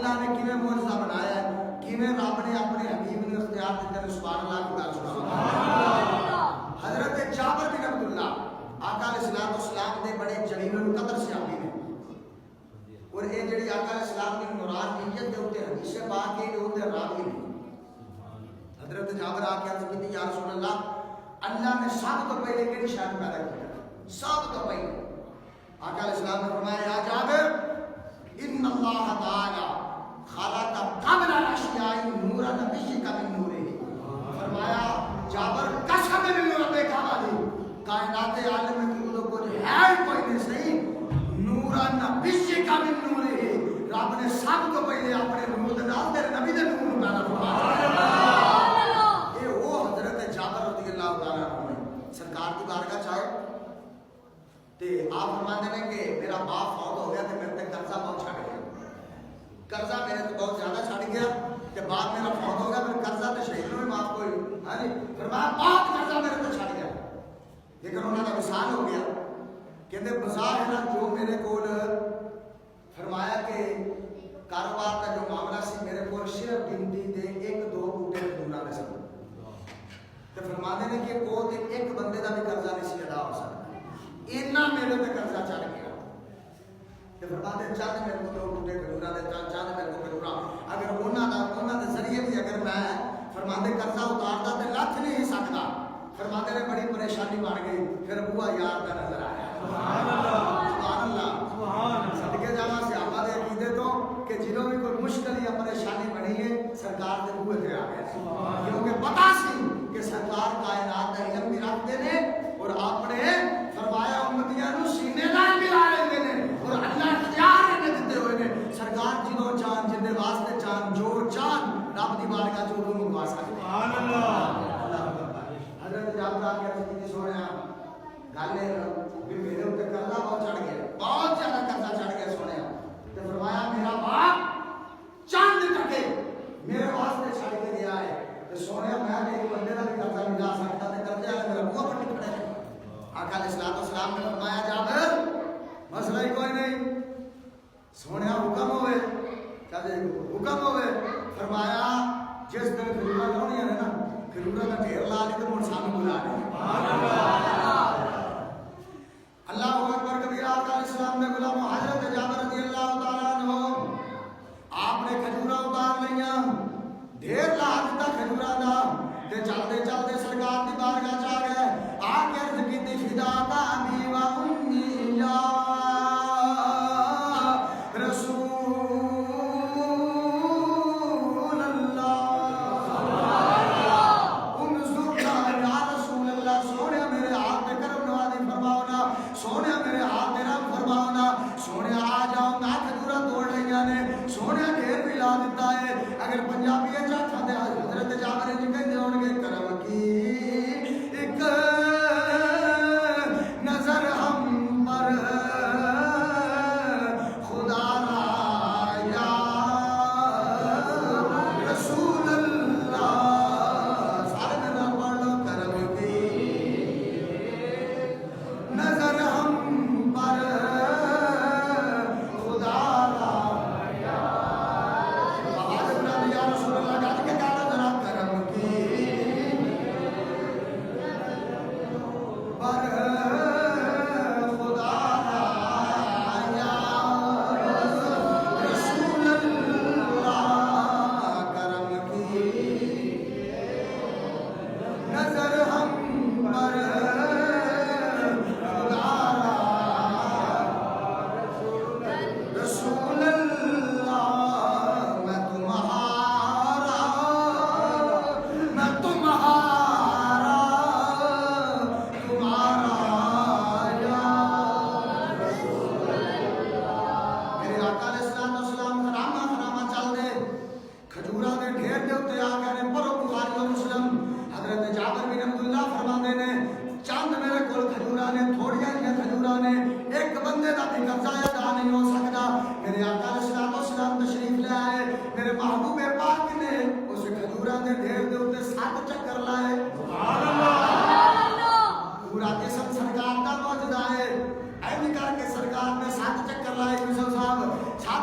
اللہ نے کیویں معجزہ بنایا ہے، کیویں رب نے اپنے حبیب نے اختیار دیتے ہیں. سبحان اللہ کی بات سبحان. حضرت جابر بن عبداللہ آقا علیہ الصلوۃ والسلام دے بڑے جلیل القدر صحابی نے، اور یہ جڑی آقا علیہ السلام کی نورانیت دے اوتے حدیث پاک ہے وہ دے راوی نے. حضرت جابر آ کے عرض کی یا رسول اللہ نے سب تو پہلے کہڑی شے پیدا کیا؟ سب تو پہلے آقا علیہ السلام نے فرمایا یا جابر ان اللہ تعالی خلق قبل الاشیاء نورا نبیک من نورہ. فرمایا جابر قسم بالله رب کعبہ کائنات عالم میں تو کچھ ہے کوئی نہیں صحیح نورا نبیک من نورہ. رب نے سب تو پہلے اپنے نور دے نال تیرے نبی دے نور پیدا فرمایا. سرکار کی بارگاہ چاہے تے آپ فرماتے ہیں کہ میرا باپ فوت ہو گیا تے میرے تے قرضہ بہت چھڑ گیا، قرضہ میرے تے بہت زیادہ چھڑ گیا تے باپ میرا فوت ہو گیا، پھر قرضہ تے شہید میں معاف کوئی ہاں جی فرمایا بہت قرضہ میرے تے چھڑ گیا. لیکن انہوں کا وصال ہو گیا کہتے بظاہر جو میرے کول فرمایا کہ کاروبار کا جو معاملہ سی میرے کول صرف گنتی دے ایک دو بوٹے کھجوراں دے سن. تو فرماتے ہیں کہ وہ ایک بندے کا بھی قرضہ نہیں سی ادا ہو سکتا، اتنا میرے پہ قرضہ چڑھ گیا. تو فرماتے ہیں چند میرے کو دو بوٹے کھجوراں دے چند میرے کو کھجوراں اگر انہاں دے ذریعے بھی اگر میں فرماتے قرضہ اتارتا تو لکھ نہیں سکتا. فرماتے ہیں بڑی پریشانی بن گئی، پھر ابوا یار کا نظر آیا. سبحان اللہ سبحان اللہ سبحان اللہ. صدقے جانا صحابہ دے عقیدے تو کہ جنہوں بھی کوئی مشکل یا پریشانی بنی ہے سرکار دے بوئے تے آ گئے کیونکہ پتہ سی کہ سرکار کائنات کا علم بھی رکھتے ہیں اور اپنے فرمایا امتیاں نو سینے نال ملا لیندے نے اور اللہ اختیار نے دتے ہوئے نے. سرکار جنوں چاند جن دے واسطے چاند جو چاند رب دی بارگاہ چ وہ منگوا سکتے. سبحان اللہ. حضرت جابر آ کے عرض کی سونیا گل بھی میرے اوپر قرضہ بہت چڑھ گیا، بہت زیادہ قرضہ چڑھ گیا سونیا. تے فرمایا میرا باپ چاند ٹکے میرے واسطے چھڑ کے گیا ہے. سونے میں ایک بندے کا بھی قرضہ نہیں جا سکتا تے قرضے والے میرا بوا پر ٹکڑے ہیں. آقا علیہ الصلوۃ والسلام نے فرمایا جابر مسئلہ ہی کوئی نہیں، سونے حکم ہوئے کہتے حکم ہوئے. فرمایا جس دن کھجوراں لاؤنیاں نے نا کھجوراں کا ڈھیر لا کے تے ہن سانوں بلا دے. سبحان اللہ اکبر کبیرہ. آقا علیہ السلام نے غلام حضرت جابر رضی اللہ تعالی عنہ آپ نے کھجوراں اتار لیاں ڈھیر لا دیتا کھجوراں دا تے چلتے چلتے سرکار دی بارگاہ چ آ گئے. آ کے عرض کیتی خدا کا ابی و امی یا رسول اللہ انظرنا یا رسول اللہ. سونے میرے ہاتھ پہ کرم نوازی فرماؤ نا، سونے میرے ہاتھ پہ رحم فرماؤ نا. سونے آ جاؤ نا کھجوراں توڑ لیاں نے، سونے ڈھیر بھی لا دیتا ہے. اگر پنجابی چاہتے حضرت جابر جی کہتے ہوں گے کرم کی ایک نظر ہم پر خدا را یا رسول اللہ. سارے میرا پڑھ لو کرم کی نظر ہم پر خدا را یا رسول اللہ. گاج کے کہنا ذرا کرم کی پر خدا را یا رسول اللہ. کرم کی نظر ہم پر خدا را رسول اللہ. میں تمہارا یا رسول اللہ. میرے آقا علیہ السلام والسلام خرامہ چل دے کھجوراں دے ڈھیر دے اوتے آ گئے نے. پڑھو بخاری و مسلم. حضرت جابر بن عبداللہ فرماندے نے چند میرے کول کھجوراں نے، تھوڑیاں جیاں کھجوراں نے، ایک بندے دا بھی قرضہ ادا نہیں ہو سکتا. میرے آقا علیہ السلام والسلام تشریف لے آئے. میرے محبوب پاک نے اس کھجوراں دے ڈھیر دے اوتے 7 چکر لائے. سبحان اللہ. پورا جسم سرکار دا موجودہ ہے. اینی کر کے سرکار نے 7 چکر لائے. یوسف صاحب 7